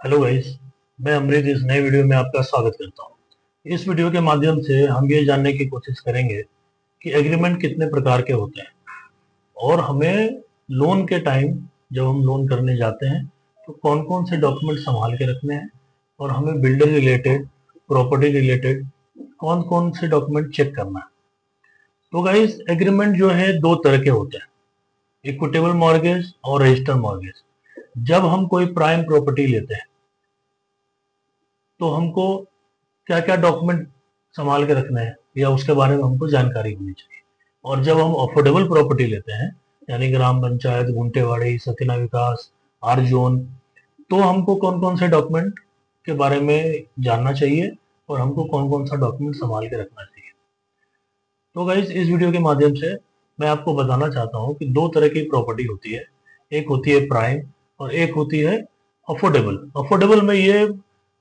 Hello guys, मैं अमृत इस नए वीडियो में आपका स्वागत करता हूं। इस वीडियो के माध्यम से हम ये जानने की कोशिश करेंगे कि एग्रीमेंट कितने प्रकार के होते हैं और हमें लोन के टाइम जब हम लोन करने जाते हैं तो कौन कौन से डॉक्यूमेंट संभाल के रखने हैं और हमें बिल्डर रिलेटेड, प्रॉपर्टी रिलेटेड कौन कौन से डॉक्यूमेंट चेक करना है। तो गाइस, एग्रीमेंट जो है दो तरह के होते हैं, इक्विटेबल मॉर्गेज और रजिस्टर मॉर्गेज। जब हम कोई प्राइम प्रॉपर्टी लेते हैं तो हमको क्या क्या डॉक्यूमेंट संभाल के रखना है या उसके बारे में हमको जानकारी होनी चाहिए। और जब हम अफोर्डेबल प्रॉपर्टी लेते हैं, यानी ग्राम पंचायत, गुंटेवाड़ी, सतना विकास, आर जोन, तो हमको कौन कौन से डॉक्यूमेंट के बारे में जानना चाहिए और हमको कौन कौन सा डॉक्यूमेंट संभाल के रखना चाहिए। तो गाइस, इस वीडियो के माध्यम से मैं आपको बताना चाहता हूँ कि दो तरह की प्रॉपर्टी होती है। एक होती है प्राइम और एक होती है अफोर्डेबल। अफोर्डेबल में ये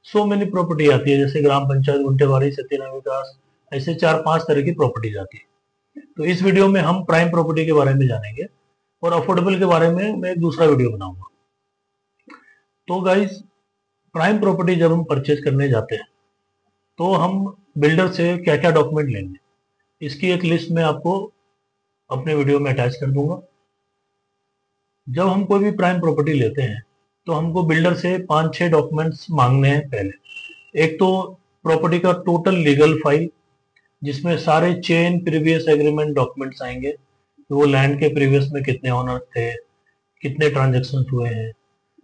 सो मेनी प्रॉपर्टी आती है, जैसे ग्राम पंचायत, गुंटेवाड़ी, सत्यना विकास, ऐसे 4-5 तरह की प्रॉपर्टी आती है। तो इस वीडियो में हम प्राइम प्रॉपर्टी के बारे में जानेंगे और अफोर्डेबल के बारे में मैं एक दूसरा वीडियो बनाऊंगा। तो गाइस, प्राइम प्रॉपर्टी जब हम परचेज करने जाते हैं तो हम बिल्डर से क्या क्या डॉक्यूमेंट लेंगे, इसकी एक लिस्ट मैं आपको अपने वीडियो में अटैच कर दूंगा। जब हम कोई भी प्राइम प्रॉपर्टी लेते हैं तो हमको बिल्डर से 5-6 डॉक्यूमेंट्स मांगने हैं पहले। एक तो प्रॉपर्टी का टोटल लीगल फाइल, जिसमें सारे चेन प्रीवियस एग्रीमेंट डॉक्यूमेंट्स आएंगे, तो वो लैंड के प्रीवियस में कितने ऑनर थे, कितने ट्रांजेक्शन हुए हैं।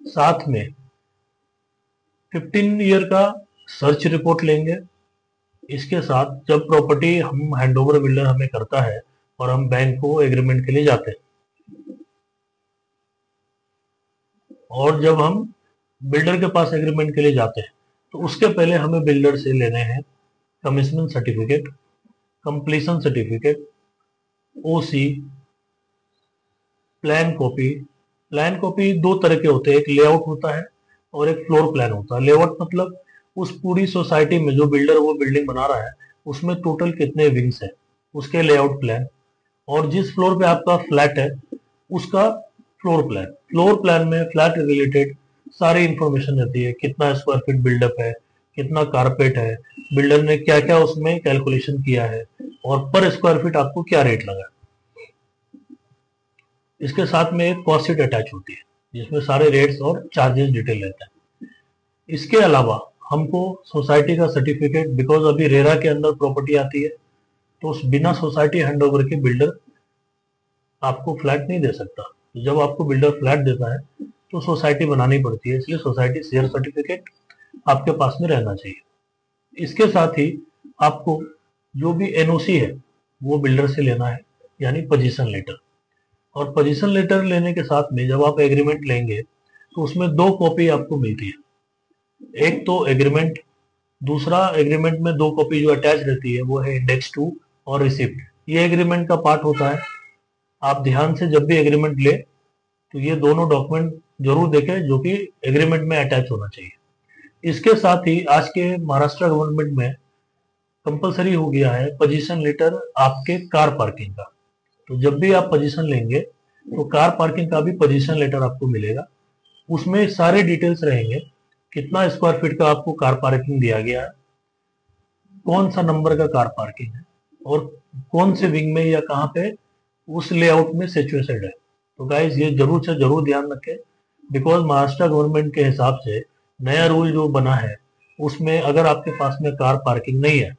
साथ में 15 ईयर का सर्च रिपोर्ट लेंगे। इसके साथ जब प्रॉपर्टी हम हैंडओवर बिल्डर हमें करता है और हम बैंक को एग्रीमेंट के लिए जाते हैं, और जब हम बिल्डर के पास एग्रीमेंट के लिए जाते हैं तो उसके पहले हमें बिल्डर से लेने हैं कमिशमेंट सर्टिफिकेट, कंप्लीशन सर्टिफिकेट, ओसी, प्लान कॉपी। प्लान कॉपी दो तरह के होते हैं, एक लेआउट होता है और एक फ्लोर प्लान होता है। लेआउट मतलब उस पूरी सोसाइटी में जो बिल्डर वो बिल्डिंग बना रहा है उसमें टोटल कितने विंग्स है, उसके लेआउट प्लान। और जिस फ्लोर पे आपका फ्लैट है उसका फ्लोर प्लान। फ्लोर प्लान में फ्लैट रिलेटेड सारी इंफॉर्मेशन रहती है, कितना स्क्वायर फीट बिल्डअप है, कितना कारपेट है, बिल्डर ने क्या क्या उसमें कैलकुलेशन किया है और पर स्क्वायर फीट आपको क्या रेट लगा है। इसके साथ में एक कॉस्ट शीट अटैच होती है जिसमें सारे रेट्स और चार्जेस डिटेल रहता है। इसके अलावा हमको सोसाइटी का सर्टिफिकेट, बिकॉज अभी रेरा के अंदर प्रॉपर्टी आती है तो उस बिना सोसाइटी हैंडओवर के बिल्डर आपको फ्लैट नहीं दे सकता। तो जब आपको बिल्डर फ्लैट देता है तो सोसाइटी बनानी पड़ती है, इसलिए सोसाइटी शेयर सर्टिफिकेट आपके पास में रहना चाहिए। इसके साथ ही आपको जो भी एनओसी है वो बिल्डर से लेना है, यानी पोजीशन लेटर। और पोजीशन लेटर लेने के साथ में जब आप एग्रीमेंट लेंगे तो उसमें दो कॉपी आपको मिलती है। एक तो एग्रीमेंट, दूसरा एग्रीमेंट में दो कॉपी जो अटैच रहती है वो है इंडेक्स 2 और रिसिप्ट। ये एग्रीमेंट का पार्ट होता है। आप ध्यान से जब भी एग्रीमेंट ले तो ये दोनों डॉक्यूमेंट जरूर देखें जो कि एग्रीमेंट में अटैच होना चाहिए। इसके साथ ही आज के महाराष्ट्र गवर्नमेंट में कंपलसरी हो गया है पोजीशन लेटर आपके कार पार्किंग का। तो जब भी आप पोजीशन लेंगे तो कार पार्किंग का भी पोजीशन लेटर आपको मिलेगा। उसमें सारे डिटेल्स रहेंगे, कितना स्क्वायर फीट का आपको कार पार्किंग दिया गया है, कौन सा नंबर का कार पार्किंग है और कौन से विंग में या कहाँ पे उस लेआउट में सिचुएटेड है। तो गाइज, ये जरूर से जरूर ध्यान रखें, बिकॉज महाराष्ट्र गवर्नमेंट के हिसाब से नया रूल जो बना है उसमें अगर आपके पास में कार पार्किंग नहीं है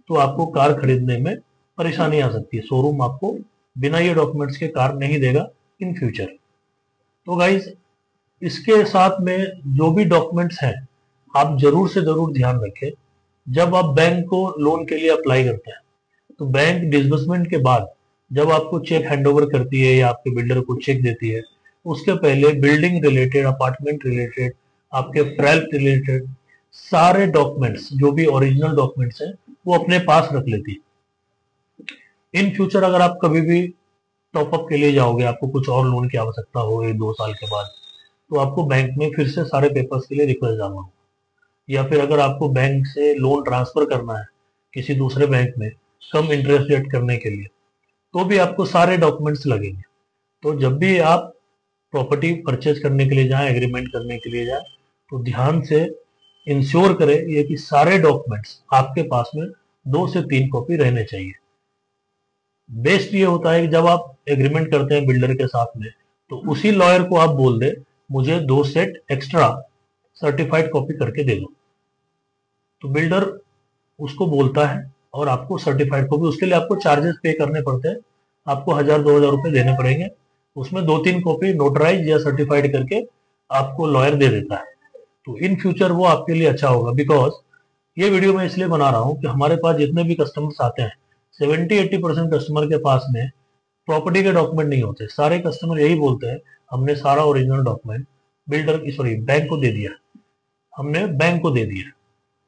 तो आपको कार खरीदने में परेशानी आ सकती है। शोरूम आपको बिना ये डॉक्यूमेंट्स के कार नहीं देगा इन फ्यूचर। तो गाइज, इसके साथ में जो भी डॉक्यूमेंट्स हैं आप जरूर से जरूर ध्यान रखें। जब आप बैंक को लोन के लिए अप्लाई करते हैं तो बैंक डिसबर्समेंट के बाद जब आपको चेक हैंडओवर करती है या आपके बिल्डर को चेक देती है, उसके पहले बिल्डिंग रिलेटेड, अपार्टमेंट रिलेटेड, आपके फ्लैट रिलेटेड सारे डॉक्यूमेंट्स जो भी ओरिजिनल डॉक्यूमेंट्स हैं वो अपने पास रख लेती है। इन फ्यूचर अगर आप कभी भी टॉपअप के लिए जाओगे, आपको कुछ और लोन की आवश्यकता हो 1-2 साल के बाद, तो आपको बैंक में फिर से सारे पेपर्स के लिए रिक्वेस्ट डालना होगा। या फिर अगर आपको बैंक से लोन ट्रांसफर करना है किसी दूसरे बैंक में कम इंटरेस्ट रेट करने के लिए, तो भी आपको सारे डॉक्यूमेंट्स लगेंगे। तो जब भी आप प्रॉपर्टी परचेज करने के लिए जाएं, एग्रीमेंट करने के लिए जाएं, तो ध्यान से इंश्योर करें ये कि सारे डॉक्यूमेंट्स आपके पास में 2 से 3 कॉपी रहने चाहिए। बेस्ट ये होता है कि जब आप एग्रीमेंट करते हैं बिल्डर के साथ में, तो उसी लॉयर को आप बोल दे मुझे 2 सेट एक्स्ट्रा सर्टिफाइड कॉपी करके दे दो, तो बिल्डर उसको बोलता है और आपको सर्टिफाइड कॉपी, उसके लिए आपको चार्जेस पे करने पड़ते हैं, आपको 1000-2000 रुपए देने पड़ेंगे। उसमें 2-3 कॉपी नोटराइज या सर्टिफाइड करके आपको लॉयर दे देता है। तो इन फ्यूचर वो आपके लिए अच्छा होगा। बिकॉज ये वीडियो मैं इसलिए बना रहा हूँ कि हमारे पास जितने भी कस्टमर्स आते हैं 70-80% कस्टमर के पास में प्रॉपर्टी के डॉक्यूमेंट नहीं होते। सारे कस्टमर यही बोलते हैं हमने सारा ओरिजिनल डॉक्यूमेंट बैंक को दे दिया, हमने बैंक को दे दिया।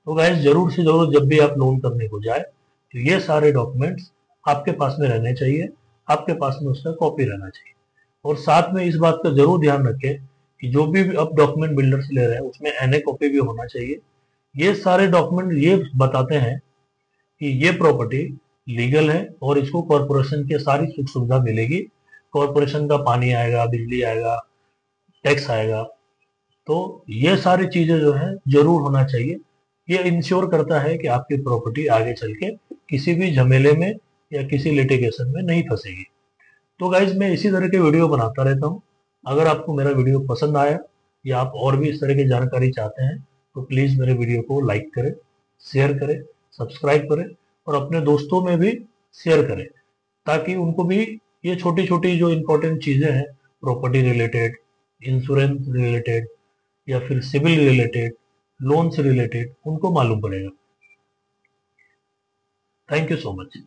तो गाइस जरूर से जरूर जब भी आप लोन करने को जाए तो ये सारे डॉक्यूमेंट्स आपके पास में रहने चाहिए, आपके पास में उसका कॉपी रहना चाहिए। और साथ में इस बात का जरूर ध्यान रखें कि जो भी आप डॉक्यूमेंट बिल्डर से ले रहे हैं उसमें एनए कॉपी भी होना चाहिए। ये सारे डॉक्यूमेंट ये बताते हैं कि ये प्रॉपर्टी लीगल है और इसको कॉरपोरेशन की सारी सुख सुविधा मिलेगी, कॉरपोरेशन का पानी आएगा, बिजली आएगा, टैक्स आएगा। तो ये सारी चीजें जो है जरूर होना चाहिए। ये इंश्योर करता है कि आपकी प्रॉपर्टी आगे चल के किसी भी झमेले में या किसी लिटिगेशन में नहीं फंसेगी। तो गाइज मैं इसी तरह के वीडियो बनाता रहता हूँ। अगर आपको मेरा वीडियो पसंद आया या आप और भी इस तरह की जानकारी चाहते हैं तो प्लीज मेरे वीडियो को लाइक करें, शेयर करें, सब्सक्राइब करें और अपने दोस्तों में भी शेयर करें, ताकि उनको भी ये छोटी छोटी जो इंपॉर्टेंट चीजें हैं प्रॉपर्टी रिलेटेड, इंश्योरेंस रिलेटेड या फिर सिविल रिलेटेड, लोन से रिलेटेड, उनको मालूम पड़ेगा। Thank you so much.